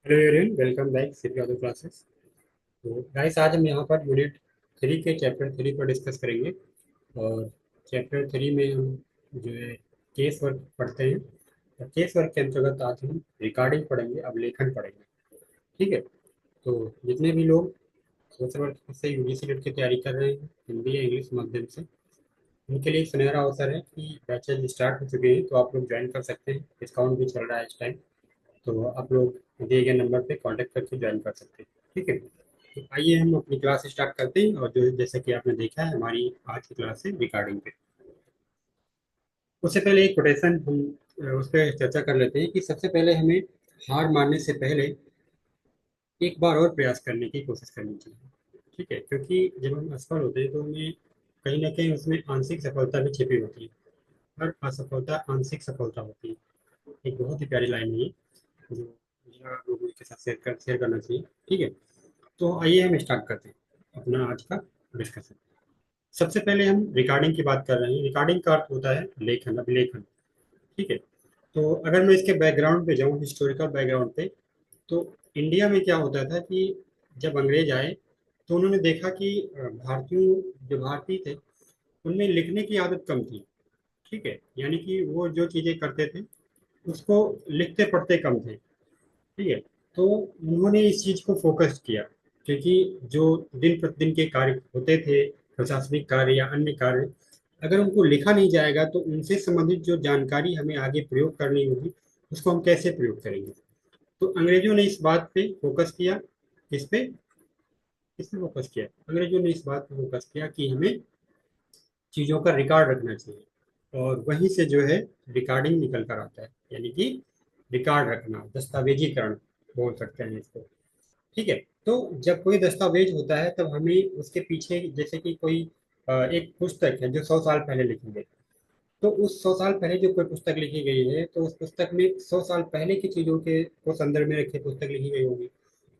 Hello everyone, welcome back सिर्फ Yadav classes. तो guys, आज हम यहाँ पर यूनिट 3 के चैप्टर 3 पर डिस्कस करेंगे। और चैप्टर 3 में हम जो है केस वर्क पढ़ते हैं। और केस वर्क के अंतर्गत आज हम रिकॉर्डिंग पढ़ेंगे, अवलेखन पढ़ेंगे। ठीक है। तो जितने भी लोग सोशल वर्क से यूजीसी नेट की तैयारी कर रहे हैं हिंदी या इंग्लिश माध्यम से, उनके लिए एक सुनहरा अवसर है कि बैचेज स्टार्ट हो चुके हैं, तो आप लोग ज्वाइन कर सकते हैं। डिस्काउंट भी चल रहा है इस टाइम। तो आप लोग दिए गए नंबर पे कांटेक्ट करके ज्वाइन कर सकते हैं। ठीक है। तो आइए हम अपनी क्लास स्टार्ट करते हैं। और जो जैसे कि आपने देखा है, हमारी आज की क्लास है रिकॉर्डिंग पे। उससे पहले एक कोटेशन हम उस पर चर्चा कर लेते हैं कि सबसे पहले हमें हार मानने से पहले एक बार और प्रयास करने की कोशिश करनी चाहिए। ठीक है, क्योंकि जब हम असफल होते हैं तो हमें कहीं ना कहीं उसमें आंशिक सफलता भी छिपी होती है। हर असफलता आंशिक सफलता होती है। एक बहुत ही प्यारी लाइन है ये, जो मुझे आप लोगों के साथ शेयर करना चाहिए। ठीक है। तो आइए हम स्टार्ट करते हैं अपना आज का डिस्कशन। सबसे पहले हम रिकॉर्डिंग की बात कर रहे हैं। रिकॉर्डिंग का अर्थ होता है लेखन, अभिलेखन। ठीक है। तो अगर मैं इसके बैकग्राउंड पे जाऊँ, हिस्टोरिकल बैकग्राउंड पे, तो इंडिया में क्या होता था कि जब अंग्रेज आए तो उन्होंने देखा कि भारतीयों जो भारतीय थे उनमें लिखने की आदत कम थी। ठीक है, यानी कि वो जो चीज़ें करते थे उसको लिखते पढ़ते कम थे। ठीक है। तो उन्होंने इस चीज को फोकस किया, क्योंकि जो दिन प्रतिदिन के कार्य होते थे, प्रशासनिक कार्य या अन्य कार्य, अगर उनको लिखा नहीं जाएगा तो उनसे संबंधित जो जानकारी हमें आगे प्रयोग करनी होगी उसको हम कैसे प्रयोग करेंगे। तो अंग्रेजों ने इस बात पे फोकस किया। किस पे किस पे फोकस किया? अंग्रेजों ने इस बात पे फोकस किया कि हमें चीजों का रिकॉर्ड रखना चाहिए। और वहीं से जो है रिकॉर्डिंग निकल कर आता है, यानी कि रिकॉर्ड रखना, दस्तावेजीकरण बोल सकते हैं इसको। ठीक है। तो जब कोई दस्तावेज होता है तब हमें उसके पीछे, जैसे कि कोई एक पुस्तक है जो 100 साल पहले लिखी गई, तो उस 100 साल पहले जो कोई पुस्तक लिखी गई है तो उस पुस्तक में 100 साल पहले की चीजों के को संदर्भ में रखे पुस्तक लिखी गई होगी।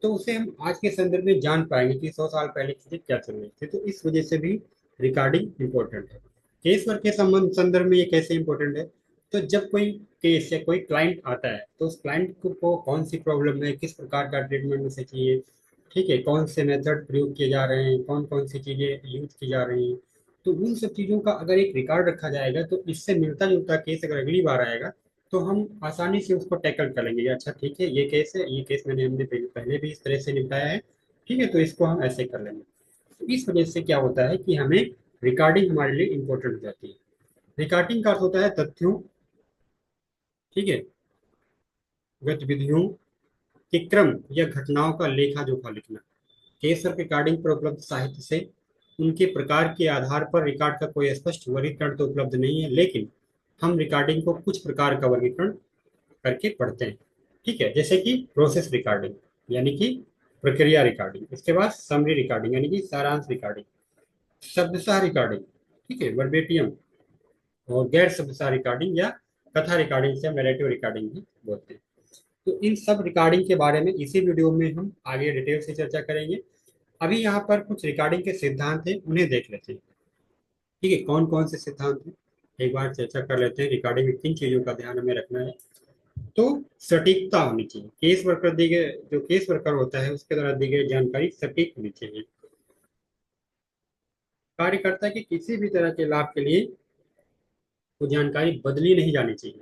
तो उसे हम आज के संदर्भ में जान पाएंगे कि 100 साल पहले चीजें क्या चल रही थी। तो इस वजह से भी रिकॉर्डिंग इंपॉर्टेंट है। केस वर्क के संबंध संदर्भ में ये कैसे इंपॉर्टेंट है? तो जब कोई केस या कोई क्लाइंट आता है तो उस क्लाइंट को कौन सी प्रॉब्लम है, किस प्रकार का ट्रीटमेंट उसे चाहिए, ठीक है, कौन से मेथड प्रयोग किए जा रहे हैं, कौन कौन सी चीजें यूज की जा रही हैं, तो उन सब चीजों का अगर एक रिकॉर्ड रखा जाएगा तो इससे मिलता जुलता केस अगर अगली बार आएगा तो हम आसानी से उसको टैकल कर लेंगे। अच्छा ठीक है, ये केस है, ये केस हमने पहले भी इस तरह से निपटाया है। ठीक है, तो इसको हम ऐसे कर लेंगे। तो इस वजह से क्या होता है कि हमें रिकॉर्डिंग हमारे लिए इंपॉर्टेंट हो जाती है। रिकॉर्डिंग का अर्थ होता है तथ्यों, ठीक है, गतिविधियों के क्रम या घटनाओं का लेखा जोखा लिखना। केस और रिकॉर्डिंग पर उपलब्ध साहित्य से उनके प्रकार के आधार पर रिकॉर्ड का कोई स्पष्ट वर्गीकरण तो उपलब्ध नहीं है, लेकिन हम रिकॉर्डिंग को कुछ प्रकार का वर्गीकरण करके पढ़ते हैं। ठीक है, जैसे कि प्रोसेस रिकॉर्डिंग, यानी कि प्रक्रिया रिकॉर्डिंग। इसके बाद समरी रिकॉर्डिंग, यानी कि सारांश रिकॉर्डिंग। शब्दशः रिकॉर्डिंग, ठीक है, वर्बेटियम। और गैर शब्दशः रिकॉर्डिंग या कथा रिकॉर्डिंग से नैरेटिव रिकॉर्डिंग भी बोलते हैं। तो इन सब रिकॉर्डिंग के बारे में इसी वीडियो में हम आगे डिटेल से चर्चा करेंगे। अभी यहाँ पर कुछ रिकॉर्डिंग के सिद्धांत हैं, उन्हें देख लेते हैं। ठीक है, कौन कौन से सिद्धांत हैं एक बार चर्चा कर लेते हैं। रिकॉर्डिंग में किन चीजों का ध्यान हमें रखना है? तो सटीकता होनी चाहिए। केस वर्कर दी गए जो केस वर्कर होता है उसके द्वारा दी गई जानकारी सटीक होनी चाहिए। कार्यकर्ता के किसी भी तरह के लाभ के लिए वो जानकारी बदली नहीं जानी चाहिए।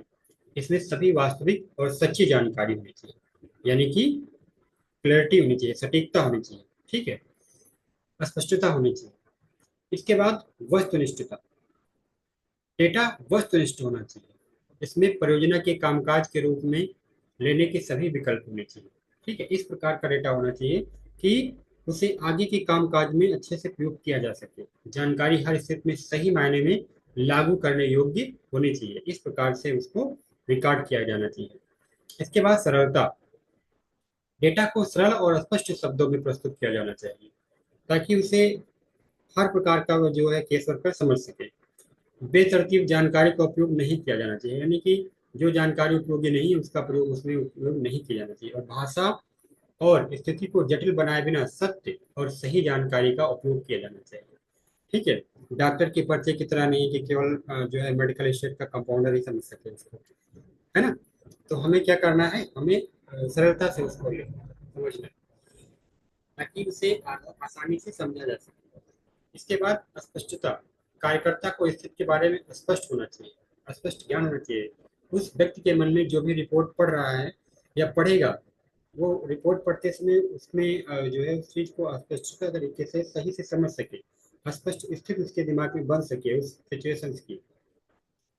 इसमें सभी वास्तविक और सच्ची जानकारी होनी चाहिए, यानी कि क्लैरिटी होनी चाहिए, सटीकता होनी चाहिए। ठीक है, स्पष्टता होनी चाहिए। इसके बाद वस्तुनिष्ठता, डेटा वस्तुनिष्ठ होना चाहिए। इसमें परियोजना के कामकाज के रूप में लेने के सभी विकल्प होने चाहिए। ठीक है, इस प्रकार का डेटा होना चाहिए कि उसे आगे के कामकाज में अच्छे से प्रयोग किया जा सके। जानकारी हर स्थिति में सही मायने में लागू करने योग्य होनी चाहिए। इस प्रकार से उसको रिकॉर्ड किया जाना चाहिए। इसके बाद सरलता, डेटा को सरल और स्पष्ट शब्दों में प्रस्तुत किया जाना चाहिए ताकि उसे हर प्रकार का वो जो है केस वर्कर समझ सके। बेतरतीब जानकारी का उपयोग नहीं किया जाना चाहिए, यानी कि जो जानकारी उपयोगी नहीं है उसका प्रयोग उसमें उपयोग नहीं किया जाना चाहिए। और भाषा और स्थिति को जटिल बनाए बिना सत्य और सही जानकारी का उपयोग किया जाना चाहिए। ठीक है, डॉक्टर के पर्चे की तरह नहीं कि केवल जो है मेडिकल स्टेट का कंपाउंडर ही समझ सके इसको, है ना। तो हमें क्या करना है, हमें सरलता से उसको समझना है, ताकि उसे आसानी से समझा जा सके। इसके बाद स्पष्टता, कार्यकर्ता को स्थिति के बारे में स्पष्ट होना चाहिए, स्पष्ट ज्ञान होना चाहिए। उस व्यक्ति के मन में जो भी रिपोर्ट पढ़ रहा है या पढ़ेगा, वो रिपोर्ट पढ़ते समय उसमें जो है उस चीज को स्पष्ट तरीके से सही से समझ सके, स्पष्ट स्थिति उसके दिमाग में बन सके उस सिचुएशंस की।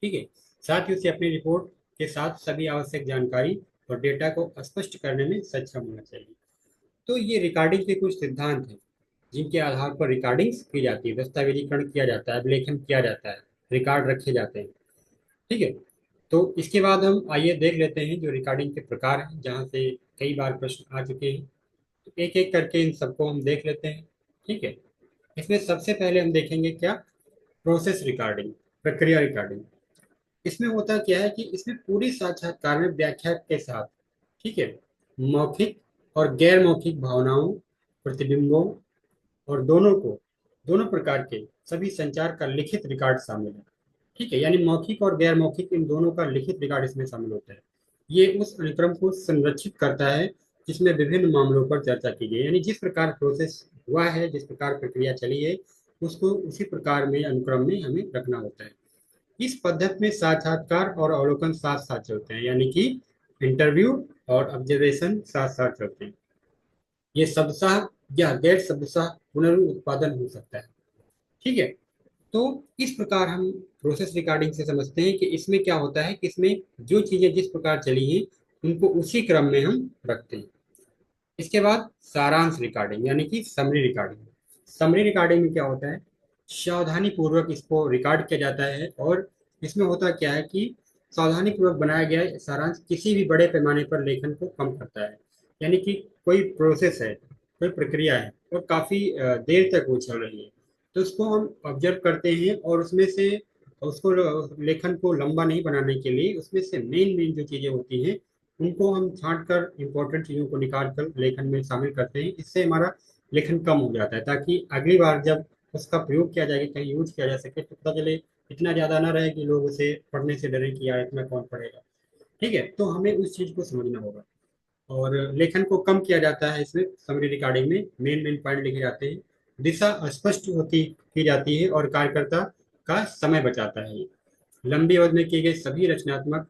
ठीक है। साथ ही उसे अपनी रिपोर्ट के साथ सभी आवश्यक जानकारी और डेटा को स्पष्ट करने में सक्षम होना चाहिए। तो ये रिकॉर्डिंग के कुछ सिद्धांत हैं जिनके आधार पर रिकॉर्डिंग्स की जाती है, दस्तावेजीकरण किया जाता है, अभिलेखन किया जाता है, रिकॉर्ड रखे जाते हैं। ठीक है। तो इसके बाद हम आइए देख लेते हैं जो रिकॉर्डिंग के प्रकार हैं, जहाँ से कई बार प्रश्न आ चुके हैं। तो एक एक करके इन सबको हम देख लेते हैं। ठीक है। इसमें सबसे पहले हम देखेंगे क्या, प्रोसेस रिकॉर्डिंग, प्रक्रिया रिकॉर्डिंग। इसमें होता क्या है कि इसमें पूरी साक्षात्कार में व्याख्या के साथ, ठीक है, मौखिक और गैर मौखिक भावनाओं, प्रतिबिंबों और दोनों प्रकार के सभी संचार का लिखित रिकॉर्ड शामिल है। ठीक है, यानी मौखिक और गैर मौखिक इन दोनों का लिखित रिकॉर्ड इसमें शामिल होता है। ये उस अनुक्रम को संरक्षित करता है जिसमें विभिन्न मामलों पर चर्चा की गई, यानी जिस प्रकार प्रोसेस हुआ है, जिस प्रकार प्रक्रिया चली है, उसको उसी प्रकार में अनुक्रम में हमें रखना होता है। इस पद्धति में साक्षात्कार और अवलोकन साथ साथ चलते हैं, यानी कि इंटरव्यू और ऑब्जर्वेशन साथ साथ चलते हैं। ये शब्दशः या गैर शब्दशः पुनरुत्पादन हो सकता है। ठीक है। तो इस प्रकार हम प्रोसेस रिकॉर्डिंग से समझते हैं कि इसमें क्या होता है कि इसमें जो चीजें जिस प्रकार चली हैं उनको उसी क्रम में हम रखते हैं। इसके बाद सारांश रिकॉर्डिंग, यानी कि समरी रिकॉर्डिंग। समरी रिकॉर्डिंग में क्या होता है, सावधानी पूर्वक इसको रिकॉर्ड किया जाता है, और इसमें होता क्या है कि सावधानी पूर्वक बनाया गया सारांश किसी भी बड़े पैमाने पर लेखन को कम करता है। यानी कि कोई प्रोसेस है, कोई प्रक्रिया है और काफी देर तक वो चल रही है, तो उसको हम ऑब्जर्व करते हैं और उसमें से उसको लेखन को लंबा नहीं बनाने के लिए उसमें से मेन मेन जो चीजें होती हैं उनको हम छांट कर इंपॉर्टेंट चीजों को निकाल कर लेखन में शामिल करते हैं। इससे हमारा लेखन कम हो जाता है, ताकि अगली बार जब उसका प्रयोग किया जाएगा, कहीं यूज किया जा सके, तो पता चले इतना ज्यादा ना रहे कि लोग उसे पढ़ने से डरे कि यार इतना कौन पढ़ेगा। ठीक है, तो हमें उस चीज को समझना होगा। और लेखन को कम किया जाता है इसमें समरी रिकॉर्डिंग में, मेन मेन पॉइंट लिखे जाते हैं, दिशा स्पष्ट होती की जाती है और कार्यकर्ता का समय बचाता है। लंबी अवधि में किए गए सभी रचनात्मक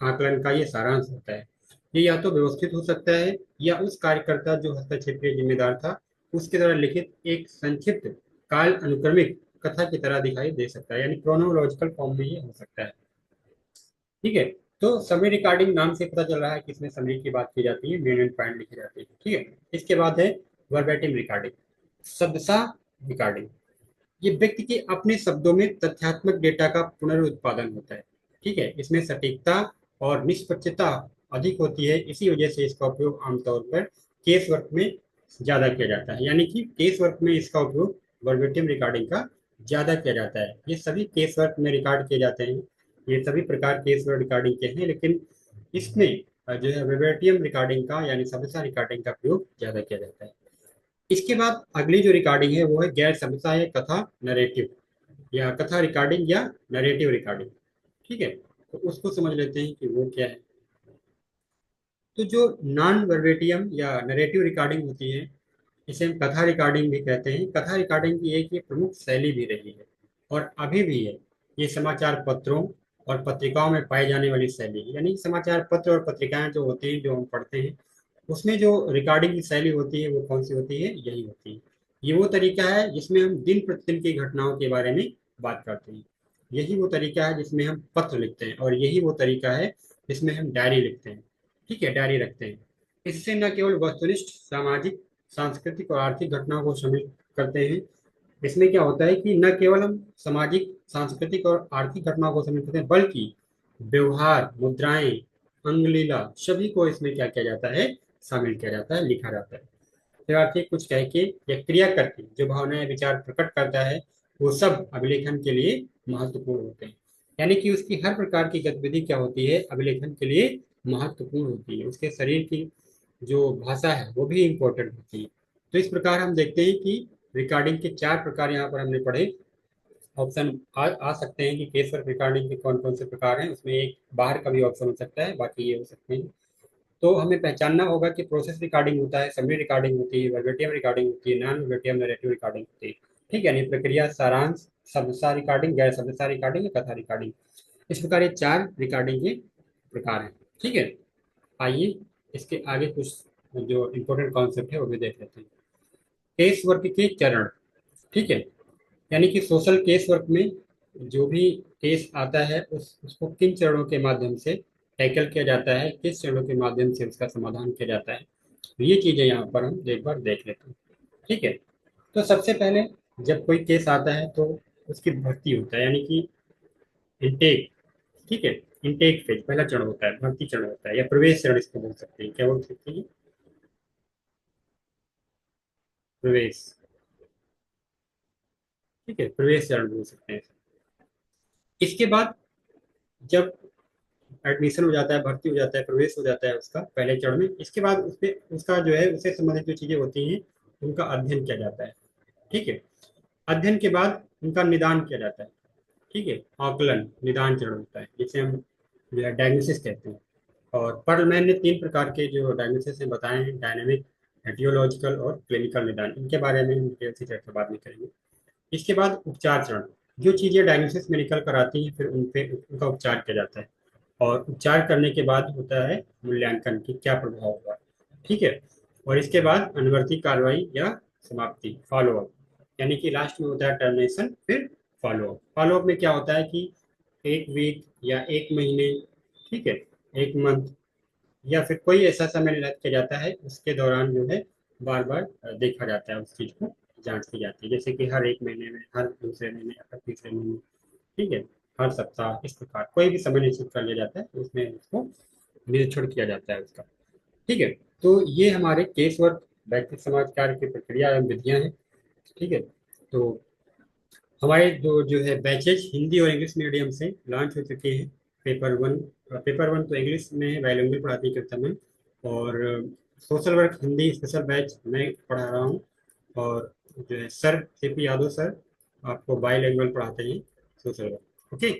आकलन का ये सारांश होता है। ये या तो व्यवस्थित हो सकता है या उस कार्यकर्ता जो हस्तक्षेप के जिम्मेदार था उसके द्वारा लिखित एक संक्षिप्त काल अनुक्रमिक कथा की तरह दिखाई दे सकता है, यानी क्रोनोलॉजिकल फॉर्म में ये हो सकता है। ठीक है। तो समरी रिकॉर्डिंग नाम से पता चल रहा है कि इसमें समरी की बात की जाती है, मेन एंड पॉइंट लिखे जाते हैं। ठीक है। इसके बाद है वर्बेटिम रिकॉर्डिंग, शब्दशः रिकॉर्डिंग। ये व्यक्ति के अपने शब्दों में तथ्यात्मक डेटा का पुनरुत्पादन होता है। ठीक है, इसमें सटीकता और निष्पक्षता अधिक होती है, इसी वजह से इसका उपयोग आमतौर पर केस वर्क में ज्यादा किया जाता है, यानी कि केस वर्क में इसका उपयोग वर्बेटिम रिकॉर्डिंग का ज्यादा किया जाता है। ये सभी केस वर्क में रिकॉर्ड किए जाते हैं, ये सभी प्रकार केस वर्क रिकॉर्डिंग के हैं, लेकिन इसमें जो है वर्बेटिम रिकॉर्डिंग का यानी शब्दशः रिकॉर्डिंग का प्रयोग ज्यादा किया जाता है। इसके बाद अगली जो रिकॉर्डिंग है वो है गैर शब्दशः या कथा नरेटिव, या कथा रिकॉर्डिंग या नरेटिव रिकॉर्डिंग। ठीक है, तो उसको समझ लेते हैं कि वो क्या है। तो जो नॉन वर्बेटियम या नरेटिव रिकॉर्डिंग होती है, इसे हम कथा रिकॉर्डिंग भी कहते हैं। कथा रिकॉर्डिंग की एक ये प्रमुख शैली भी रही है और अभी भी है। ये समाचार पत्रों और पत्रिकाओं में पाई जाने वाली शैली है, यानी समाचार पत्र और पत्रिकाएं जो होते हैं, जो हम पढ़ते हैं, उसमें जो रिकॉर्डिंग की शैली होती है वो कौन सी होती है, यही होती है। ये वो तरीका है जिसमें हम दिन प्रतिदिन की घटनाओं के बारे में बात करते हैं। यही वो तरीका है जिसमें हम पत्र लिखते हैं, और यही वो तरीका है जिसमें हम डायरी लिखते हैं। ठीक है, डायरी रखते हैं। इससे न केवल वस्तुनिष्ठ सामाजिक, सांस्कृतिक और आर्थिक घटनाओं को शामिल करते हैं। इसमें क्या होता है कि न केवल हम सामाजिक, सांस्कृतिक और आर्थिक घटनाओं को शामिल करते हैं, बल्कि व्यवहार, मुद्राएं, अंगलीला, सभी को इसमें क्या किया जाता है, शामिल किया जाता है, लिखा जाता है। शिक्षार्थी कुछ कह के या क्रिया करके जो भावनाएं विचार प्रकट करता है, वो सब अभिलेखन के लिए महत्वपूर्ण होते हैं। यानी कि उसकी हर प्रकार की गतिविधि क्या होती है, अभिलेखन के लिए महत्वपूर्ण होती है। उसके शरीर की जो भाषा है वो भी इम्पोर्टेंट होती है। तो इस प्रकार हम देखते हैं कि रिकॉर्डिंग के चार प्रकार यहाँ पर हमने पढ़े। ऑप्शन आ सकते हैं कि केस वर्क रिकॉर्डिंग के कौन कौन से प्रकार हैं, उसमें एक बाहर का भी ऑप्शन हो सकता है, बाकी ये हो सकते हैं। तो हमें पहचानना होगा कि प्रोसेस रिकॉर्डिंग होता है, समरी रिकॉर्डिंग होती है, वर्बेटिम रिकॉर्डिंग होती है, नॉन वर्बेटिम नैरेटिव रिकॉर्डिंग होती है। ठीक है, यानी प्रक्रिया, सारांश, शब्दसा रिकॉर्डिंग, गैर शब्दसा रिकॉर्डिंग या कथा रिकॉर्डिंग। इस प्रकार ये 4 रिकॉर्डिंग के प्रकार हैं। ठीक है, आइए इसके आगे कुछ जो इम्पोर्टेंट कॉन्सेप्ट है वो भी देख लेते हैं। केस वर्क के चरण। ठीक है, यानी कि सोशल केस वर्क में जो भी केस आता है उसको किन चरणों के माध्यम से टैकल किया जाता है, किस चरणों के माध्यम से उसका समाधान किया जाता है, तो ये चीज़ें यहाँ पर हम एक बार देख लेते हैं। ठीक है, तो सबसे पहले जब कोई केस आता है तो उसकी भर्ती होता है, यानी कि इंटेक। ठीक है, इंटेक फेज पहला चरण होता है, भर्ती चरण होता है, या प्रवेश चरण इसको बोल सकते हैं। क्या बोल सकते हैं? प्रवेश। ठीक है, प्रवेश चरण बोल सकते हैं। इसके बाद जब एडमिशन हो जाता है, भर्ती हो जाता है, प्रवेश हो जाता है उसका पहले चरण में, इसके बाद उस पे उसका जो है उससे संबंधित जो चीजें होती हैं उनका अध्ययन किया जाता है। ठीक है, अध्ययन के बाद उनका निदान किया जाता है। ठीक है, आकलन निदान चरण होता है, जिसे हम जो है डायग्नोसिस कहते हैं। और पर मैंने 3 प्रकार के जो डायग्नोसिस हैं बताए हैं, डायनेमिक, एटियोलॉजिकल और क्लिनिकल निदान। इनके बारे में हम डिटेल से चर्चा बाद में करेंगे। इसके बाद उपचार चरण, जो चीजें डायग्नोसिस में निकल कर आती हैं फिर उन पे उनका उपचार किया जाता है। और उपचार करने के बाद होता है मूल्यांकन की क्या प्रभाव हुआ। ठीक है, और इसके बाद अनुवर्ती कार्रवाई या समाप्ति, फॉलो अप, यानी कि लास्ट में होता है टर्मिनेशन, फिर फॉलो अप। फॉलो अप में क्या होता है कि 1 वीक या 1 महीने, ठीक है, 1 मंथ, या फिर कोई ऐसा समय निर्धारित किया जाता है उसके दौरान जो है बार बार देखा जाता है, उस चीज को जांच की जाती है, जैसे कि हर 1 महीने में, हर दूसरे महीने, हर तीसरे महीने। ठीक है, हर सप्ताह, इस प्रकार कोई भी समय निश्चित कर लिया जाता है, उसमें उसको निरीक्षण किया जाता है उसका। ठीक है, तो ये हमारे केस वर्क व्यक्ति समाज कार्य की प्रक्रिया एवं विधियां हैं। ठीक है, तो हमारे जो जो है बैचेज हिंदी और इंग्लिश मीडियम से लॉन्च हो चुके हैं। पेपर 1 तो इंग्लिश में है, बाइलिंगुअल पढ़ाती करता मैं। और social work Hindi special batch मैं पढ़ा रहा हूँ। और जो है सर CP यादव सर आपको बाइलिंगुअल पढ़ाते हैं सोशल वर्क। ओके,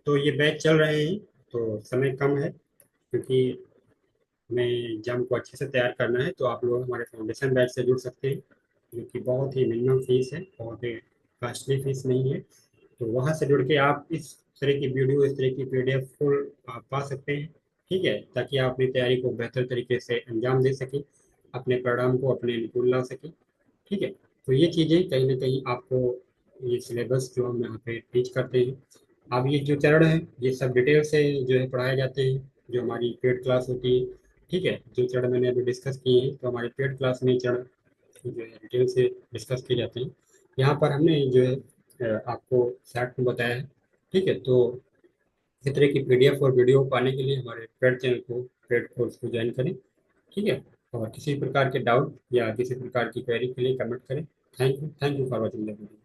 तो ये बैच चल रहे हैं, तो समय कम है क्योंकि हमें एग्जाम को अच्छे से तैयार करना है, तो आप लोग हमारे फाउंडेशन बैच से जुड़ सकते हैं, जो कि बहुत ही मिनिमम फीस है, बहुत ही कॉस्टली फीस नहीं है। तो वहाँ से जुड़ के आप इस तरह की वीडियो, इस तरह की PDF फुल आप पा सकते हैं। ठीक है, ताकि आप अपनी तैयारी को बेहतर तरीके से अंजाम दे सकें, अपने परिणाम को अपने अनुकूल ला सकें। ठीक है, तो ये चीज़ें कहीं ना कहीं आपको, ये सिलेबस जो हम यहाँ पे टीच करते हैं, अब ये जो चरण है ये सब डिटेल से जो है पढ़ाए जाते हैं, जो हमारी पेड क्लास होती है। ठीक है, जो चरण मैंने अभी डिस्कस किए हैं तो हमारे पेड क्लास में चरण जो है डिटेल से डिस्कस किए जाते हैं। यहाँ पर हमने जो है आपको शॉर्ट में बताया है। ठीक है, तो इस तरह की PDF और वीडियो पाने के लिए हमारे पेड चैनल को, पेड कोर्स को ज्वाइन करें। ठीक है, और किसी प्रकार के डाउट या किसी प्रकार की क्वेरी के लिए कमेंट करें। Thank you for watching the video.